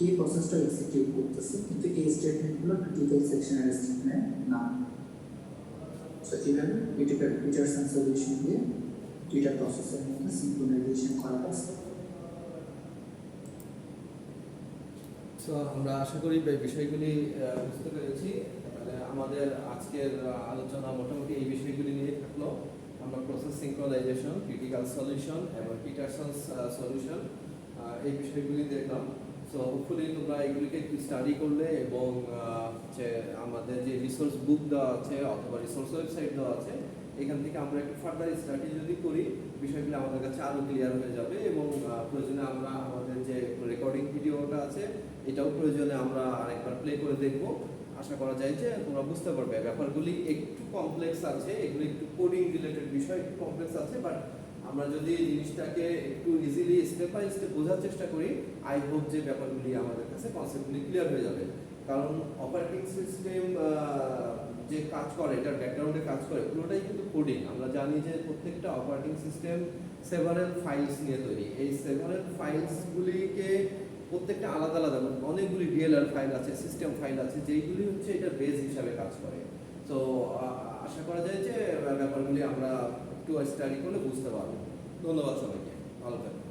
এই প্রসেসটা এক্সিকিউট করতেছে কিন্তু এই স্টেটমেন্টগুলো ক্রিটিক্যাল সেকশনের স্টেটমেন্ট না সো এইভাবে পিটারসন সলিউশন দিয়ে দুইটা প্রসেসের মধ্যে সিনক্রোনাইজেশন করা হয়েছে সো আমরা আশা করি বিষয়গুলি বুঝতে পেরেছি তাহলে আমাদের আজকের আলোচনা মোটামুটি এই বিষয়গুলি নিয়ে থাকলো আমরা প্রসেস সিনক্রোনাইজেশন ক্রিটিক্যাল সলিউশন এবং পিটারসন সলিউশন এই বিষয়গুলি দেখলাম সো হোপফুলি তোমরা এগুলিকে একটু স্টাডি করলে এবং যে আমাদের যে রিসোর্স বুক দেওয়া আছে অথবা রিসোর্স ওয়েবসাইট দেওয়া আছে এখান থেকে আমরা একটু ফার্দার স্টাডি যদি করি বিষয়গুলো আমাদের কাছে আরও ক্লিয়ার হয়ে যাবে এবং প্রয়োজনে আমরা আমাদের যে রেকর্ডিং ভিডিওটা আছে এটাও প্রয়োজনে আমরা আরেকবার প্লে করে দেখব আশা করা যায় যে তোমরা বুঝতে পারবে ব্যাপারগুলি একটু কমপ্লেক্স আছে এগুলো একটু কোডিং রিলেটেড বিষয় একটু কমপ্লেক্স আছে বাট আমরা যদি জিনিসটাকে একটু ইজিলি স্টেপ বাই স্টেপ বোঝার চেষ্টা করি আই হোপ যে ব্যাপারগুলি আমাদের কাছে কনসেপ্টগুলি ক্লিয়ার হয়ে যাবে কারণ অপারেটিং সিস্টেম যে কাজ করে এটার ব্যাকগ্রাউন্ডে কাজ করে পুরোটাই কিন্তু কোডিং আমরা জানি যে প্রত্যেকটা অপারেটিং সিস্টেম সেভারেল ফাইলস নিয়ে তৈরি এই সেভারেল ফাইলসগুলিকে প্রত্যেকটা আলাদা আলাদা অনেকগুলি ডিএলআর ফাইল আছে সিস্টেম ফাইল আছে যেইগুলি হচ্ছে এটা বেস হিসাবে কাজ করে তো আশা করা যায় যে ব্যাপারগুলি আমরা একটু স্টাডি করলে বুঝতে পারবো ধন্যবাদ সবাইকে ভালো থাকবেন